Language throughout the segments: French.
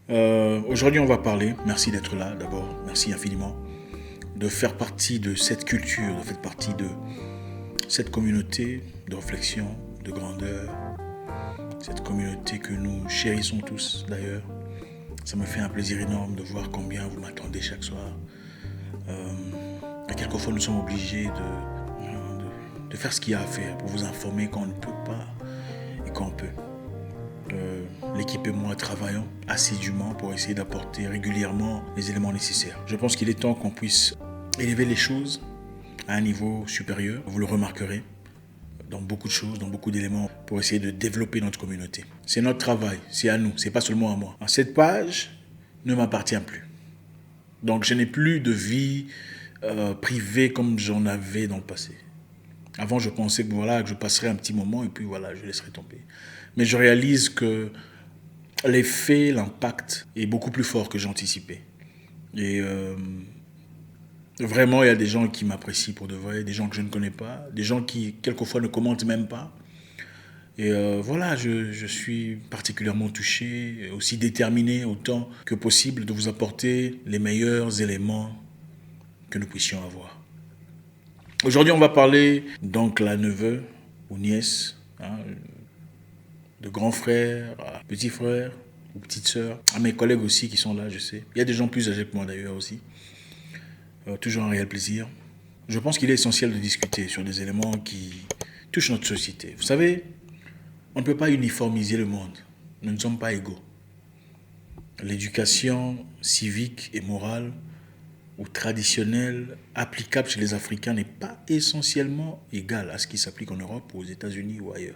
Aujourd'hui, on va parler, merci d'être là d'abord, merci infiniment, de faire partie de cette culture, de faire partie de cette communauté de réflexion, de grandeur, cette communauté que nous chérissons tous d'ailleurs. Ça me fait un plaisir énorme de voir combien vous m'attendez chaque soir. Quelquefois, nous sommes obligés de faire ce qu'il y a à faire pour vous informer quand on ne peut pas et quand on peut. L'équipe et moi travaillons assidûment pour essayer d'apporter régulièrement les éléments nécessaires. Je pense qu'il est temps qu'on puisse élever les choses à un niveau supérieur. Vous le remarquerez dans beaucoup de choses, dans beaucoup d'éléments pour essayer de développer notre communauté. C'est notre travail, c'est à nous, c'est pas seulement à moi. Cette page ne m'appartient plus. Donc je n'ai plus de vie privée comme j'en avais dans le passé. Avant, je pensais que je passerais un petit moment et puis voilà, je laisserai tomber. Mais je réalise que l'effet, l'impact est beaucoup plus fort que j'anticipais. Et vraiment, il y a des gens qui m'apprécient pour de vrai, des gens que je ne connais pas, des gens qui, quelquefois, ne commentent même pas. Et je suis particulièrement touché, aussi déterminé autant que possible de vous apporter les meilleurs éléments que nous puissions avoir. Aujourd'hui, on va parler d'oncle à neveu ou nièce, de grand frère à petit frère ou petite sœur, à mes collègues aussi qui sont là, je sais. Il y a des gens plus âgés que moi d'ailleurs aussi. Toujours un réel plaisir. Je pense qu'il est essentiel de discuter sur des éléments qui touchent notre société. Vous savez, on ne peut pas uniformiser le monde. Nous ne sommes pas égaux. L'éducation civique et morale ou traditionnelle applicable chez les Africains n'est pas essentiellement égale à ce qui s'applique en Europe ou aux États-Unis ou ailleurs.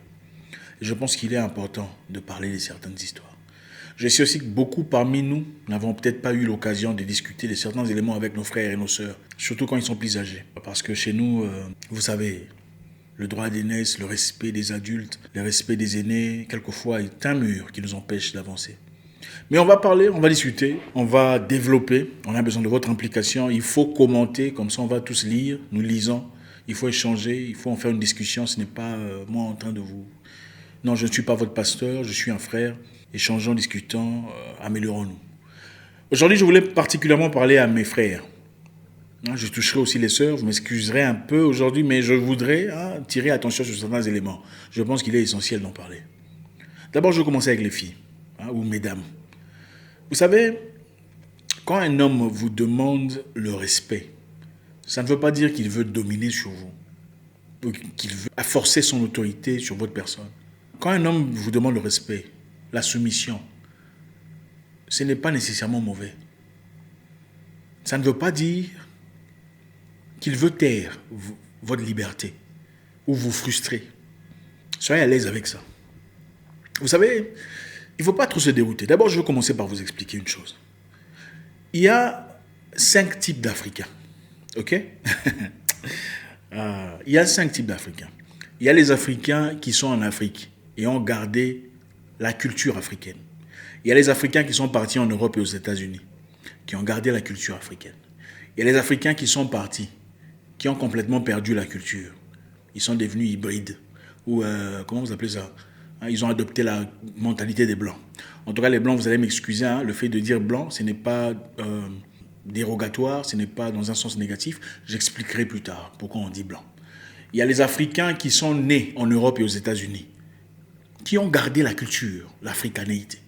Et je pense qu'il est important de parler de certaines histoires. Je sais aussi que beaucoup parmi nous n'avons peut-être pas eu l'occasion de discuter de certains éléments avec nos frères et nos sœurs, surtout quand ils sont plus âgés. Parce que chez nous, vous savez, le droit d'aînesse, le respect des adultes, le respect des aînés, quelquefois est un mur qui nous empêche d'avancer. Mais on va parler, on va discuter, on va développer, on a besoin de votre implication, il faut commenter, comme ça on va tous lire, nous lisons, il faut échanger, il faut en faire une discussion, ce n'est pas moi en train de vous... Non, je ne suis pas votre pasteur, je suis un frère, échangeons, discutons, améliorons-nous. Aujourd'hui, je voulais particulièrement parler à mes frères. Je toucherai aussi les sœurs, je m'excuserai un peu aujourd'hui, mais je voudrais tirer attention sur certains éléments. Je pense qu'il est essentiel d'en parler. D'abord, je vais commencer avec les filles, ou mesdames. Vous savez, quand un homme vous demande le respect, ça ne veut pas dire qu'il veut dominer sur vous, ou qu'il veut forcer son autorité sur votre personne. Quand un homme vous demande le respect, la soumission, ce n'est pas nécessairement mauvais. Ça ne veut pas dire qu'il veut taire votre liberté ou vous frustrer. Soyez à l'aise avec ça. Vous savez, il ne faut pas trop se dérouter. D'abord, je vais commencer par vous expliquer une chose. Il y a 5 types d'Africains. OK? Il y a 5 types d'Africains. Il y a les Africains qui sont en Afrique et ont gardé la culture africaine. Il y a les Africains qui sont partis en Europe et aux États-Unis, qui ont gardé la culture africaine. Il y a les Africains qui sont partis, qui ont complètement perdu la culture. Ils sont devenus hybrides. Ou, comment vous appelez ça? Ils ont adopté la mentalité des Blancs. En tout cas, les Blancs, vous allez m'excuser, le fait de dire blanc, ce n'est pas dérogatoire, ce n'est pas dans un sens négatif. J'expliquerai plus tard pourquoi on dit blanc. Il y a les Africains qui sont nés en Europe et aux États-Unis, qui ont gardé la culture, l'africanéité,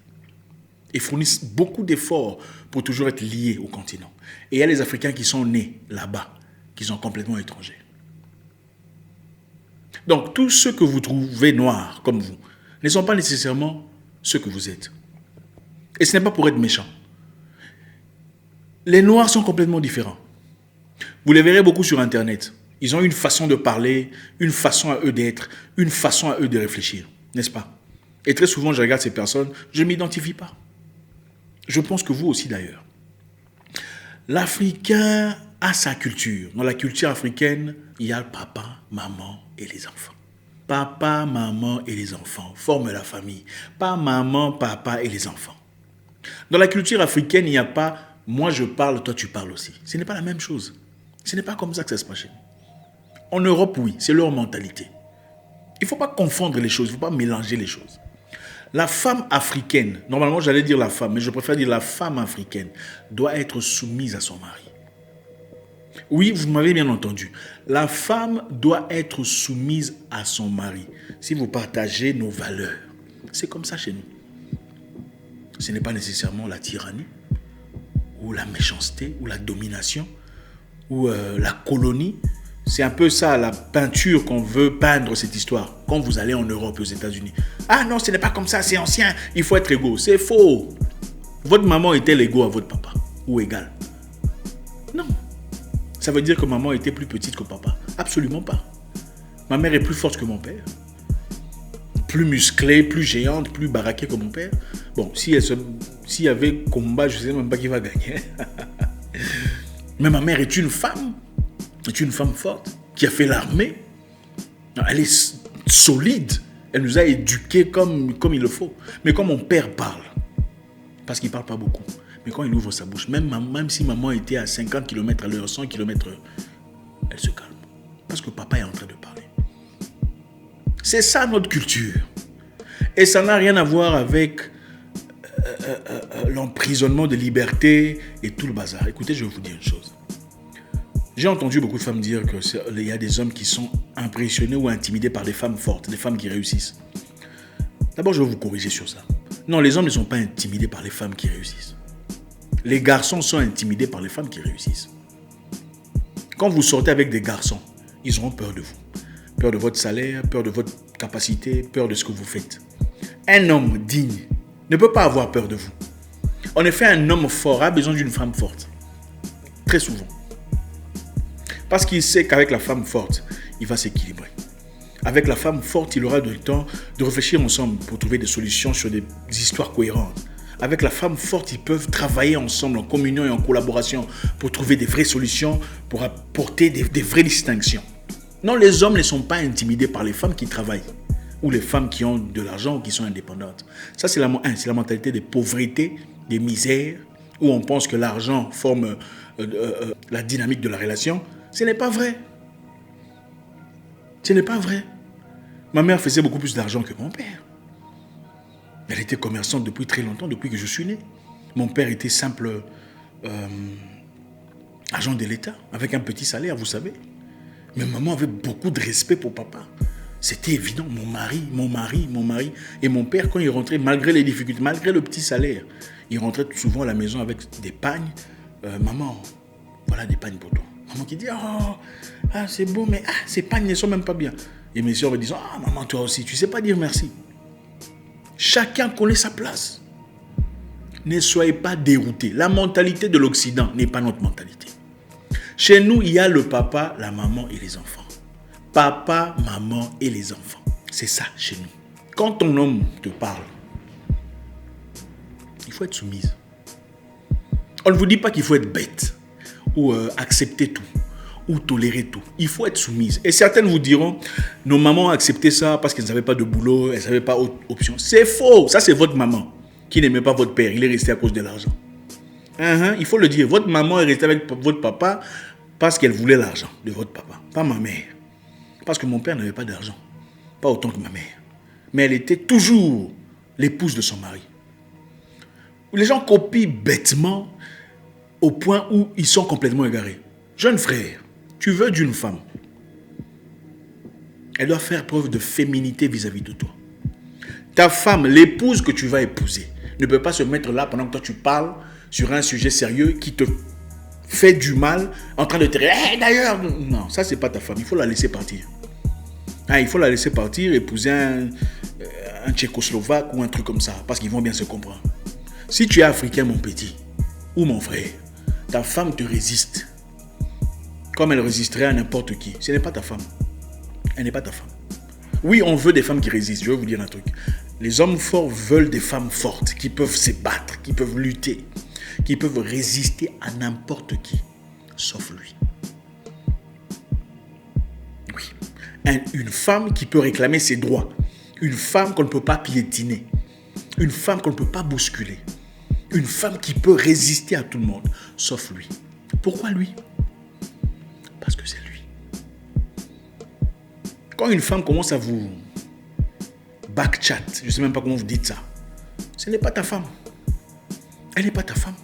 et fournissent beaucoup d'efforts pour toujours être liés au continent. Et il y a les Africains qui sont nés là-bas, qui sont complètement étrangers. Donc, tous ceux que vous trouvez noirs comme vous ne sont pas nécessairement ceux que vous êtes. Et ce n'est pas pour être méchant. Les noirs sont complètement différents. Vous les verrez beaucoup sur Internet. Ils ont une façon de parler, une façon à eux d'être, une façon à eux de réfléchir. N'est-ce pas? Et très souvent, je regarde ces personnes, je ne m'identifie pas. Je pense que vous aussi d'ailleurs. L'Africain a sa culture. Dans la culture africaine, il y a le papa, maman et les enfants. Papa, maman et les enfants forment la famille. Pas maman, papa et les enfants. Dans la culture africaine, il n'y a pas « moi je parle, toi tu parles aussi ». Ce n'est pas la même chose. Ce n'est pas comme ça que ça se passe chez nous. En Europe, oui, c'est leur mentalité. Il ne faut pas confondre les choses, il ne faut pas mélanger les choses. La femme africaine, normalement j'allais dire la femme, mais je préfère dire la femme africaine, doit être soumise à son mari. Oui, vous m'avez bien entendu. La femme doit être soumise à son mari. Si vous partagez nos valeurs, c'est comme ça chez nous. Ce n'est pas nécessairement la tyrannie, ou la méchanceté, ou la domination, ou la colonie. C'est un peu ça, la peinture qu'on veut peindre cette histoire. Quand vous allez en Europe, aux États-Unis. Ah non, ce n'est pas comme ça, c'est ancien, il faut être égaux. C'est faux. Votre maman était égaux à votre papa, ou égal. Non. Ça veut dire que maman était plus petite que papa. Absolument pas. Ma mère est plus forte que mon père. Plus musclée, plus géante, plus baraquée que mon père. Bon, s'il y avait combat, je ne sais même pas qui va gagner. Mais ma mère est une femme forte, qui a fait l'armée. Elle est solide. Elle nous a éduqués comme il le faut. Mais quand mon père parle, parce qu'il ne parle pas beaucoup, mais quand il ouvre sa bouche, même si maman était à 50 km à l'heure, 100 km h elle se calme. Parce que papa est en train de parler. C'est ça notre culture. Et ça n'a rien à voir avec l'emprisonnement de liberté et tout le bazar. Écoutez, je vais vous dire une chose. J'ai entendu beaucoup de femmes dire qu'il y a des hommes qui sont impressionnés ou intimidés par des femmes fortes, des femmes qui réussissent. D'abord, je vais vous corriger sur ça. Non, les hommes ne sont pas intimidés par les femmes qui réussissent. Les garçons sont intimidés par les femmes qui réussissent. Quand vous sortez avec des garçons, ils auront peur de vous. Peur de votre salaire, peur de votre capacité, peur de ce que vous faites. Un homme digne ne peut pas avoir peur de vous. En effet, un homme fort a besoin d'une femme forte. Très souvent. Parce qu'il sait qu'avec la femme forte, il va s'équilibrer. Avec la femme forte, il aura le temps de réfléchir ensemble pour trouver des solutions sur des histoires cohérentes. Avec la femme forte, ils peuvent travailler ensemble en communion et en collaboration pour trouver des vraies solutions, pour apporter des vraies distinctions. Non, les hommes ne sont pas intimidés par les femmes qui travaillent ou les femmes qui ont de l'argent ou qui sont indépendantes. Ça, c'est la mentalité des pauvretés, des misères, où on pense que l'argent forme la dynamique de la relation. Ce n'est pas vrai. Ce n'est pas vrai. Ma mère faisait beaucoup plus d'argent que mon père. Elle était commerçante depuis très longtemps, depuis que je suis né. Mon père était simple agent de l'État, avec un petit salaire, vous savez. Mais maman avait beaucoup de respect pour papa. C'était évident, mon mari. Et mon père, quand il rentrait, malgré les difficultés, malgré le petit salaire, il rentrait souvent à la maison avec des pagnes. Maman, voilà des pagnes pour toi. Maman qui dit, c'est beau, mais ces pagnes ne sont même pas bien. Et mes soeurs me disent, maman, toi aussi, tu ne sais pas dire merci. Chacun connaît sa place. Ne soyez pas déroutés. La mentalité de l'Occident n'est pas notre mentalité. Chez nous, il y a le papa, la maman et les enfants. Papa, maman et les enfants. C'est ça chez nous. Quand ton homme te parle, il faut être soumise. On ne vous dit pas qu'il faut être bête ou accepter tout ou tolérer tout. Il faut être soumise. Et certaines vous diront, nos mamans ont accepté ça parce qu'elles n'avaient pas de boulot, elles n'avaient pas autre option. C'est faux. Ça, c'est votre maman qui n'aimait pas votre père. Il est resté à cause de l'argent. Il faut le dire. Votre maman est restée avec votre papa parce qu'elle voulait l'argent de votre papa. Pas ma mère. Parce que mon père n'avait pas d'argent. Pas autant que ma mère. Mais elle était toujours l'épouse de son mari. Les gens copient bêtement au point où ils sont complètement égarés. Jeune frère, tu veux d'une femme. Elle doit faire preuve de féminité vis-à-vis de toi. Ta femme, l'épouse que tu vas épouser, ne peut pas se mettre là pendant que toi tu parles sur un sujet sérieux qui te fait du mal, en train de te dire, d'ailleurs, non, ça c'est pas ta femme, il faut la laisser partir. Il faut la laisser partir, épouser un Tchécoslovaque ou un truc comme ça, parce qu'ils vont bien se comprendre. Si tu es africain, mon petit, ou mon frère, ta femme te résiste, comme elle résisterait à n'importe qui. Ce n'est pas ta femme. Elle n'est pas ta femme. Oui, on veut des femmes qui résistent, je vais vous dire un truc. Les hommes forts veulent des femmes fortes, qui peuvent se battre, qui peuvent lutter, qui peuvent résister à n'importe qui, sauf lui. Oui. Une femme qui peut réclamer ses droits. Une femme qu'on ne peut pas piétiner. Une femme qu'on ne peut pas bousculer. Une femme qui peut résister à tout le monde, sauf lui. Pourquoi lui? Parce que c'est lui. Quand une femme commence à vous back chat, je ne sais même pas comment vous dites ça. Ce n'est pas ta femme. Elle n'est pas ta femme.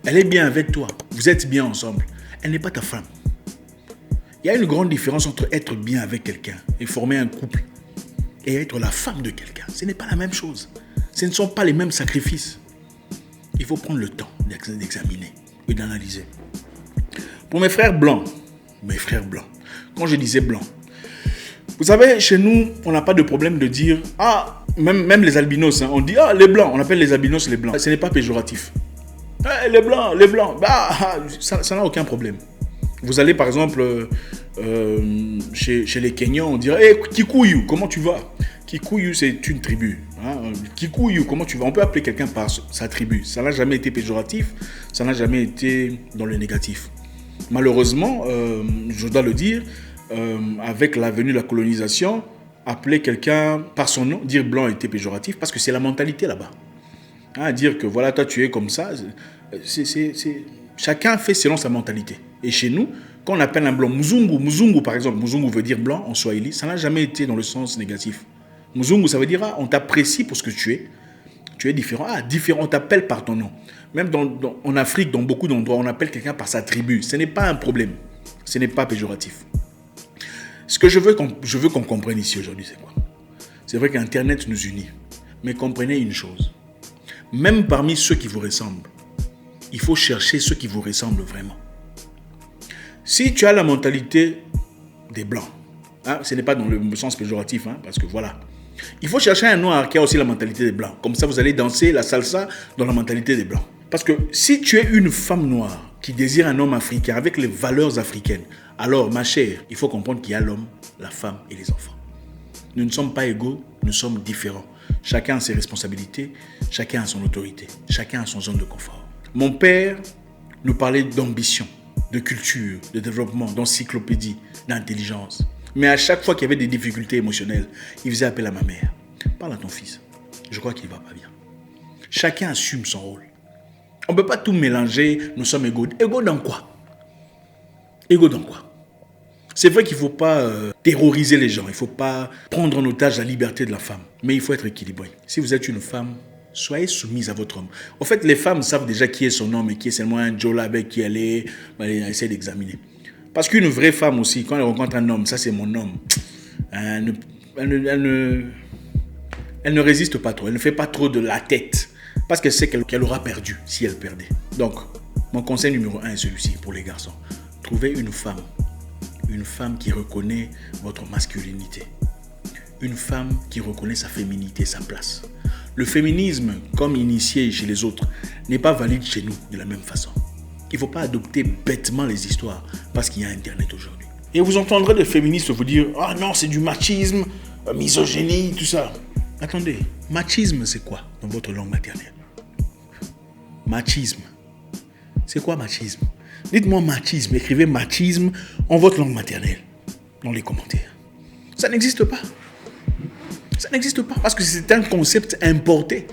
Elle est bien avec toi. Vous êtes bien ensemble. Elle n'est pas ta femme. Il y a une grande différence entre être bien avec quelqu'un et former un couple et être la femme de quelqu'un. Ce n'est pas la même chose. Ce ne sont pas les mêmes sacrifices. Il faut prendre le temps d'examiner et d'analyser. Pour mes frères blancs, quand je disais blanc, vous savez, chez nous, on n'a pas de problème de dire, même les albinos, on dit, les blancs, on appelle les albinos les blancs. Ce n'est pas péjoratif. Les blancs, ça n'a aucun problème. Vous allez par exemple chez les Kenyans, on dirait, Kikuyu, comment tu vas? Kikuyu, c'est une tribu. Kikuyu, comment tu vas? On peut appeler quelqu'un par sa tribu. Ça n'a jamais été péjoratif, ça n'a jamais été dans le négatif. Malheureusement, je dois le dire, avec la venue de la colonisation, appeler quelqu'un par son nom, dire blanc était péjoratif, parce que c'est la mentalité là-bas. Dire que voilà, toi tu es comme ça, chacun fait selon sa mentalité. Et chez nous, quand on appelle un blanc Muzungu par exemple, Muzungu veut dire blanc en Swahili, ça n'a jamais été dans le sens négatif. Muzungu, ça veut dire on t'apprécie pour ce que tu es différent. Différent, on t'appelle par ton nom. Même en Afrique, dans beaucoup d'endroits, on appelle quelqu'un par sa tribu. Ce n'est pas un problème, ce n'est pas péjoratif. Ce que je veux qu'on comprenne ici aujourd'hui, c'est quoi? C'est vrai qu'Internet nous unit, mais comprenez une chose. Même parmi ceux qui vous ressemblent, il faut chercher ceux qui vous ressemblent vraiment. Si tu as la mentalité des Blancs, ce n'est pas dans le sens péjoratif, parce que voilà. Il faut chercher un noir qui a aussi la mentalité des Blancs. Comme ça, vous allez danser la salsa dans la mentalité des Blancs. Parce que si tu es une femme noire qui désire un homme africain avec les valeurs africaines, alors, ma chère, il faut comprendre qu'il y a l'homme, la femme et les enfants. Nous ne sommes pas égaux, nous sommes différents. Chacun a ses responsabilités, chacun a son autorité, chacun a son zone de confort. Mon père nous parlait d'ambition, de culture, de développement, d'encyclopédie, d'intelligence. Mais à chaque fois qu'il y avait des difficultés émotionnelles, il faisait appel à ma mère. Parle à ton fils, je crois qu'il ne va pas bien. Chacun assume son rôle. On ne peut pas tout mélanger, nous sommes égaux. Égaux dans quoi? Égaux dans quoi? C'est vrai qu'il ne faut pas terroriser les gens, il ne faut pas prendre en otage la liberté de la femme, mais il faut être équilibré. Si vous êtes une femme, soyez soumise à votre homme. En fait, les femmes savent déjà qui est son homme et qui est seulement un Jola avec qui elle est, elle essaie d'examiner. Parce qu'une vraie femme aussi, quand elle rencontre un homme, ça c'est mon homme, elle ne résiste pas trop, elle ne fait pas trop de la tête, parce qu'elle sait qu'elle aura perdu si elle perdait. Donc, mon conseil numéro 1 est celui-ci pour les garçons. Trouvez une femme qui reconnaît votre masculinité. Une femme qui reconnaît sa féminité, sa place. Le féminisme, comme initié chez les autres, n'est pas valide chez nous de la même façon. Il ne faut pas adopter bêtement les histoires parce qu'il y a Internet aujourd'hui. Et vous entendrez des féministes vous dire « Ah non, c'est du machisme, misogynie, tout ça. » Attendez, machisme c'est quoi dans votre langue maternelle? Machisme. C'est quoi machisme? Dites-moi machisme, écrivez machisme en votre langue maternelle, dans les commentaires. Ça n'existe pas. Ça n'existe pas parce que c'est un concept importé.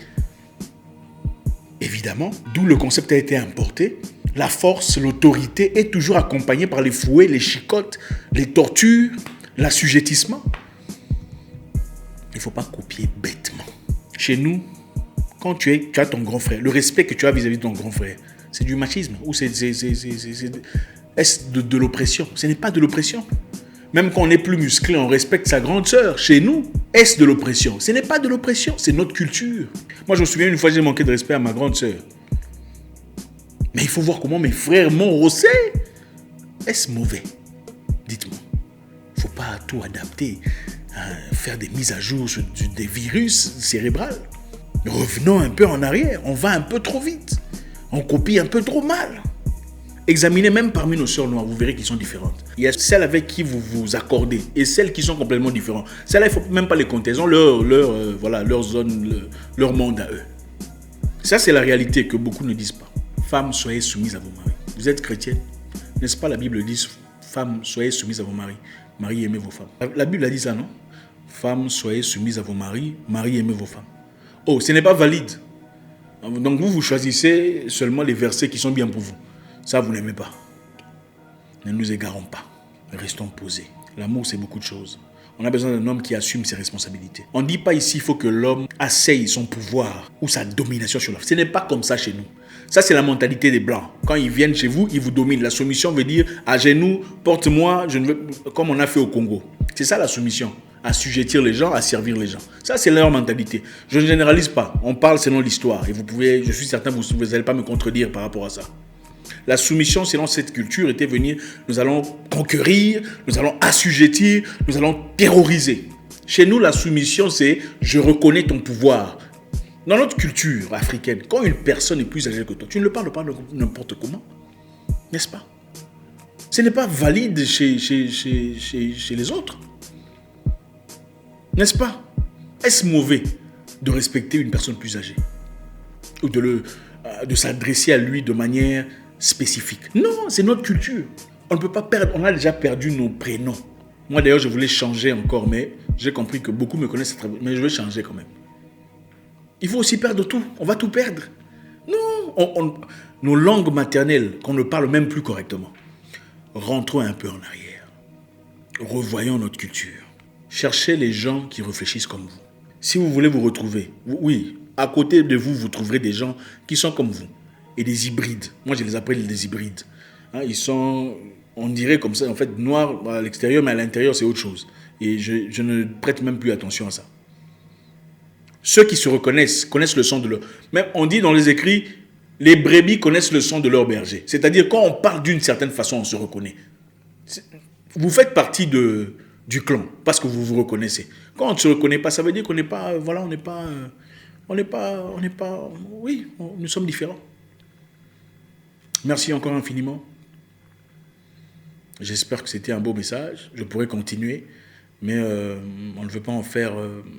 Évidemment, d'où le concept a été importé, la force, l'autorité est toujours accompagnée par les fouets, les chicottes, les tortures, l'assujettissement. Il ne faut pas copier bêtement. Chez nous, quand tu as ton grand frère, le respect que tu as vis-à-vis de ton grand frère, c'est du machisme ou est-ce de l'oppression? Ce n'est pas de l'oppression. Même quand on est plus musclé, on respecte sa grande sœur. Chez nous, est-ce de l'oppression? Ce n'est pas de l'oppression, c'est notre culture. Moi, je me souviens une fois, j'ai manqué de respect à ma grande sœur. Mais il faut voir comment mes frères m'ont rossé. Est-ce mauvais? Dites-moi. Il ne faut pas tout adapter, faire des mises à jour sur des virus cérébrales. Revenons un peu en arrière, on va un peu trop vite. On copie un peu trop mal. Examinez même parmi nos sœurs noires, vous verrez qu'elles sont différentes. Il y a celles avec qui vous vous accordez et celles qui sont complètement différentes. Celles-là, il ne faut même pas les compter. Elles ont leur zone, leur monde à eux. Ça, c'est la réalité que beaucoup ne disent pas. Femmes, soyez soumises à vos maris. Vous êtes chrétienne, n'est-ce pas? La Bible dit, femmes, soyez soumises à vos maris. Maris, aimez vos femmes. La Bible a dit ça, non? Femmes, soyez soumises à vos maris. Maris, aimez vos femmes. Oh, ce n'est pas valide. Donc vous choisissez seulement les versets qui sont bien pour vous. Ça, vous n'aimez pas. Ne nous égarons pas. Restons posés. L'amour, c'est beaucoup de choses. On a besoin d'un homme qui assume ses responsabilités. On ne dit pas ici, il faut que l'homme asseye son pouvoir ou sa domination sur la femme. Ce n'est pas comme ça chez nous. Ça, c'est la mentalité des Blancs. Quand ils viennent chez vous, ils vous dominent. La soumission veut dire, à genoux, porte-moi, je ne veux... comme on a fait au Congo. C'est ça la soumission. Assujettir les gens, à servir les gens. Ça, c'est leur mentalité. Je ne généralise pas. On parle selon l'histoire. Et vous pouvez, je suis certain, vous n'allez pas me contredire par rapport à ça. La soumission, selon cette culture, était venir, nous allons conquérir, nous allons assujettir, nous allons terroriser. Chez nous, la soumission, c'est je reconnais ton pouvoir. Dans notre culture africaine, quand une personne est plus âgée que toi, tu ne le parles pas n'importe comment. N'est-ce pas? Ce n'est pas valide chez les autres. N'est-ce pas? Est-ce mauvais de respecter une personne plus âgée? Ou de s'adresser à lui de manière spécifique? Non, c'est notre culture. On ne peut pas perdre, on a déjà perdu nos prénoms. Moi d'ailleurs, je voulais changer encore, mais j'ai compris que beaucoup me connaissent, mais je vais changer quand même. Il faut aussi perdre tout. On va tout perdre. Non, nos langues maternelles, qu'on ne parle même plus correctement. Rentrons un peu en arrière. Revoyons notre culture. Cherchez les gens qui réfléchissent comme vous. Si vous voulez vous retrouver, oui, à côté de vous, vous trouverez des gens qui sont comme vous. Et des hybrides. Moi, je les appelle des hybrides. Hein, ils sont, on dirait comme ça, en fait, noirs à l'extérieur, mais à l'intérieur, c'est autre chose. Et je ne prête même plus attention à ça. Ceux qui se reconnaissent, connaissent le son de leur... Même on dit dans les écrits, les brebis connaissent le son de leur berger. C'est-à-dire, quand on parle d'une certaine façon, on se reconnaît. Vous faites partie du clan, parce que vous vous reconnaissez. Quand on ne se reconnaît pas, ça veut dire qu'on n'est pas... Voilà, oui, nous sommes différents. Merci encore infiniment. J'espère que c'était un beau message. Je pourrais continuer, mais on ne veut pas en faire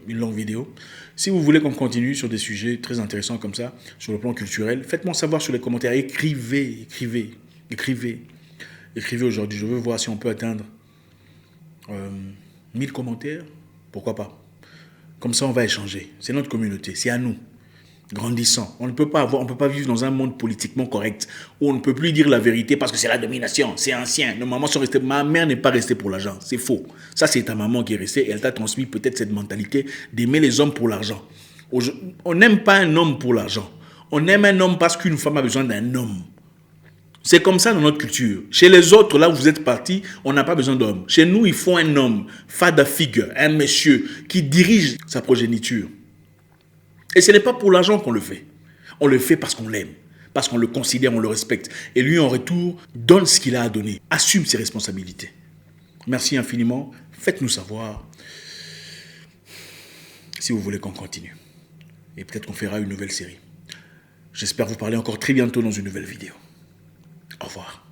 une longue vidéo. Si vous voulez qu'on continue sur des sujets très intéressants comme ça, sur le plan culturel, faites-moi savoir sur les commentaires. Écrivez aujourd'hui. Je veux voir si on peut atteindre 1000 commentaires. Pourquoi pas? Comme ça, on va échanger. C'est notre communauté, c'est à nous. Grandissant. On ne peut pas vivre dans un monde politiquement correct où on ne peut plus dire la vérité parce que c'est la domination, c'est ancien. Nos mamans sont restées. Ma mère n'est pas restée pour l'argent, c'est faux. Ça, c'est ta maman qui est restée et elle t'a transmis peut-être cette mentalité d'aimer les hommes pour l'argent. On n'aime pas un homme pour l'argent. On aime un homme parce qu'une femme a besoin d'un homme. C'est comme ça dans notre culture. Chez les autres, là où vous êtes partis, on n'a pas besoin d'hommes. Chez nous, il faut un homme, father figure, un monsieur qui dirige sa progéniture. Et ce n'est pas pour l'argent qu'on le fait. On le fait parce qu'on l'aime, parce qu'on le considère, on le respecte. Et lui, en retour, donne ce qu'il a à donner. Assume ses responsabilités. Merci infiniment. Faites-nous savoir si vous voulez qu'on continue. Et peut-être qu'on fera une nouvelle série. J'espère vous parler encore très bientôt dans une nouvelle vidéo. Au revoir.